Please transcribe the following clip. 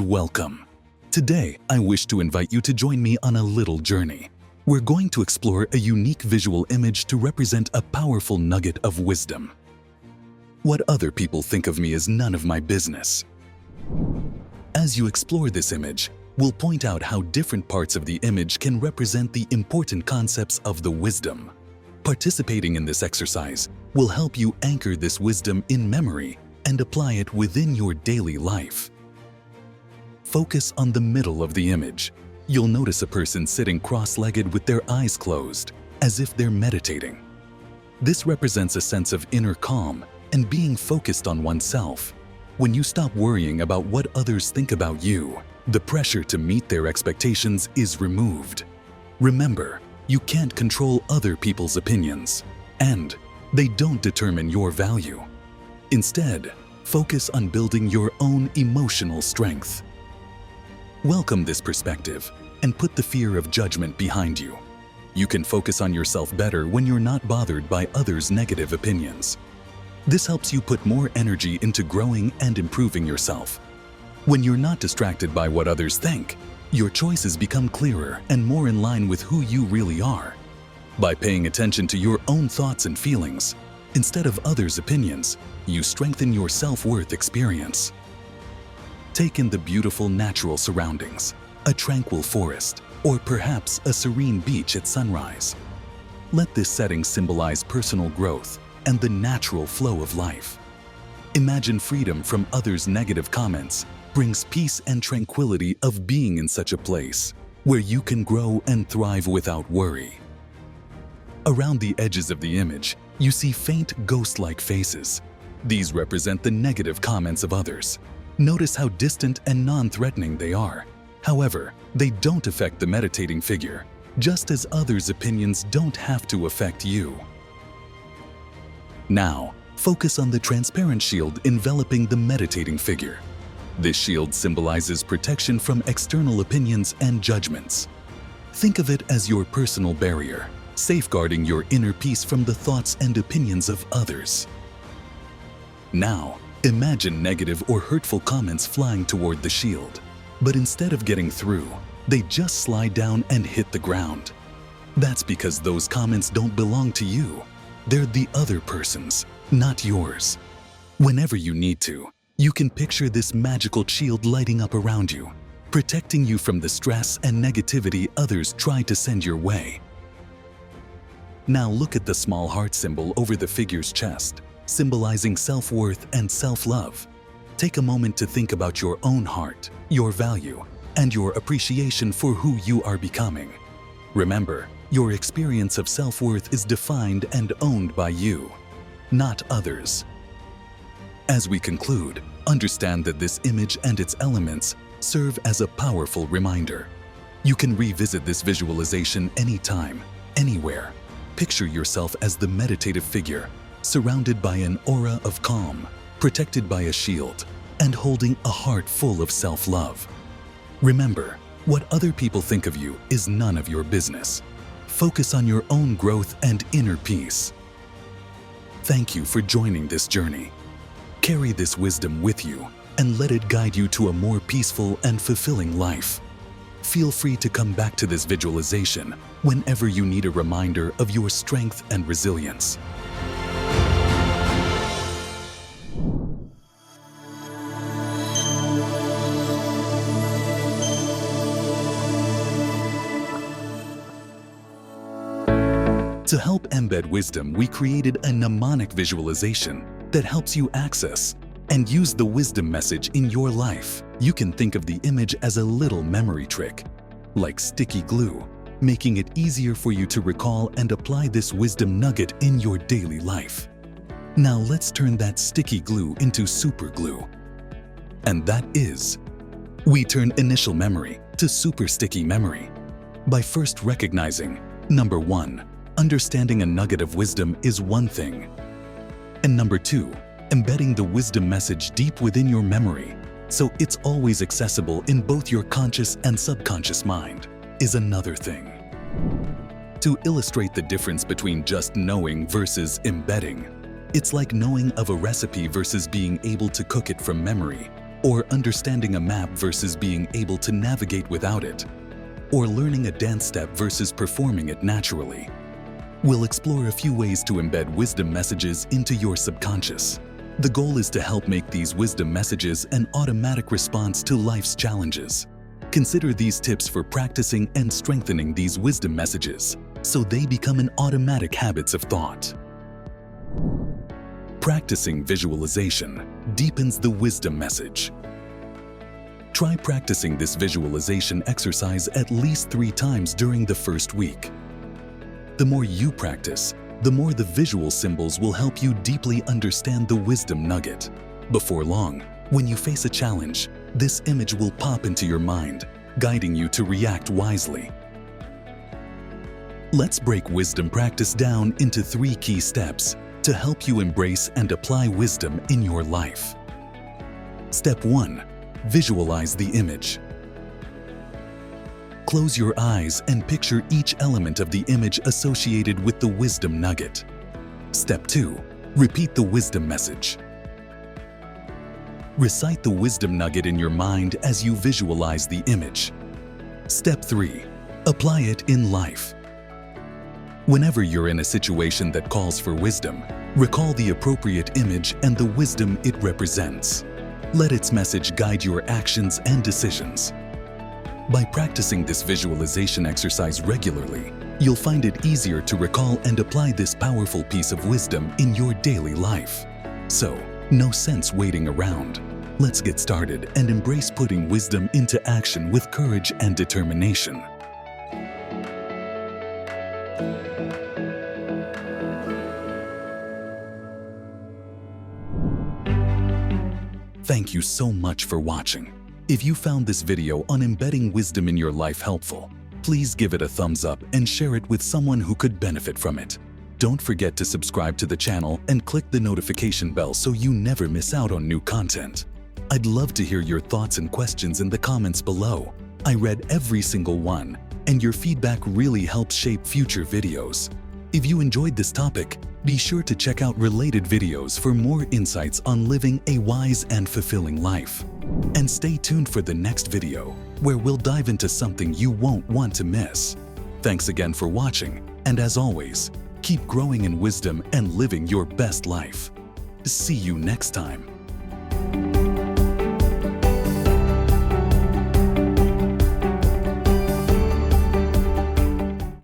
welcome. Today, I wish to invite you to join me on a little journey. We're going to explore a unique visual image to represent a powerful nugget of wisdom. What other people think of me is none of my business. As you explore this image, we'll point out how different parts of the image can represent the important concepts of the wisdom. Participating in this exercise will help you anchor this wisdom in memory and apply it within your daily life. Focus on the middle of the image. You'll notice a person sitting cross-legged with their eyes closed, as if they're meditating. This represents a sense of inner calm and being focused on oneself. When you stop worrying about what others think about you, the pressure to meet their expectations is removed. Remember, you can't control other people's opinions, and they don't determine your value. Instead, focus on building your own emotional strength. Welcome this perspective and put the fear of judgment behind you. You can focus on yourself better when you're not bothered by others' negative opinions. This helps you put more energy into growing and improving yourself. When you're not distracted by what others think, your choices become clearer and more in line with who you really are. By paying attention to your own thoughts and feelings, instead of others' opinions, you strengthen your self-worth experience. Take in the beautiful natural surroundings, a tranquil forest, or perhaps a serene beach at sunrise. Let this setting symbolize personal growth and the natural flow of life. Imagine freedom from others' negative comments brings peace and tranquility of being in such a place where you can grow and thrive without worry. Around the edges of the image, you see faint ghost-like faces. These represent the negative comments of others. Notice how distant and non-threatening they are. However, they don't affect the meditating figure, just as others' opinions don't have to affect you. Now, focus on the transparent shield enveloping the meditating figure. This shield symbolizes protection from external opinions and judgments. Think of it as your personal barrier, safeguarding your inner peace from the thoughts and opinions of others. Now, imagine negative or hurtful comments flying toward the shield. But instead of getting through, they just slide down and hit the ground. That's because those comments don't belong to you. They're the other person's, not yours. Whenever you need to, you can picture this magical shield lighting up around you, protecting you from the stress and negativity others try to send your way. Now look at the small heart symbol over the figure's chest, symbolizing self-worth and self-love. Take a moment to think about your own heart, your value, and your appreciation for who you are becoming. Remember, your experience of self-worth is defined and owned by you, not others. As we conclude, understand that this image and its elements serve as a powerful reminder. You can revisit this visualization anytime, anywhere. Picture yourself as the meditative figure, surrounded by an aura of calm, protected by a shield, and holding a heart full of self-love. Remember, what other people think of you is none of your business. Focus on your own growth and inner peace. Thank you for joining this journey. Carry this wisdom with you and let it guide you to a more peaceful and fulfilling life. Feel free to come back to this visualization whenever you need a reminder of your strength and resilience. To help embed wisdom, we created a mnemonic visualization that helps you access and use the wisdom message in your life. You can think of the image as a little memory trick, like sticky glue, making it easier for you to recall and apply this wisdom nugget in your daily life. Now let's turn that sticky glue into super glue. And that is, we turn initial memory to super sticky memory by first recognizing, number 1, understanding a nugget of wisdom is one thing. And number 2, embedding the wisdom message deep within your memory so it's always accessible in both your conscious and subconscious mind is another thing. To illustrate the difference between just knowing versus embedding, it's like knowing of a recipe versus being able to cook it from memory. or understanding a map versus being able to navigate without it, or learning a dance step versus performing it naturally. We'll explore a few ways to embed wisdom messages into your subconscious. The goal is to help make these wisdom messages an automatic response to life's challenges. Consider these tips for practicing and strengthening these wisdom messages so they become an automatic habits of thought. Practicing visualization deepens the wisdom message. Try practicing this visualization exercise at least 3 times during the first week. The more you practice, the more the visual symbols will help you deeply understand the wisdom nugget. Before long, when you face a challenge, this image will pop into your mind, guiding you to react wisely. Let's break wisdom practice down into 3 key steps to help you embrace and apply wisdom in your life. Step 1. Visualize the image. Close your eyes and picture each element of the image associated with the wisdom nugget. Step 2. Repeat the wisdom message. Recite the wisdom nugget in your mind as you visualize the image. Step 3. Apply it in life. Whenever you're in a situation that calls for wisdom, recall the appropriate image and the wisdom it represents. Let its message guide your actions and decisions. By practicing this visualization exercise regularly, you'll find it easier to recall and apply this powerful piece of wisdom in your daily life. So, no sense waiting around. Let's get started and embrace putting wisdom into action with courage and determination. Thank you so much for watching. If you found this video on embedding wisdom in your life helpful, please give it a thumbs up and share it with someone who could benefit from it. Don't forget to subscribe to the channel and click the notification bell so you never miss out on new content. I'd love to hear your thoughts and questions in the comments below. I read every single one, and your feedback really helps shape future videos. If you enjoyed this topic, be sure to check out related videos for more insights on living a wise and fulfilling life. And stay tuned for the next video, where we'll dive into something you won't want to miss. Thanks again for watching, and as always, keep growing in wisdom and living your best life. See you next time.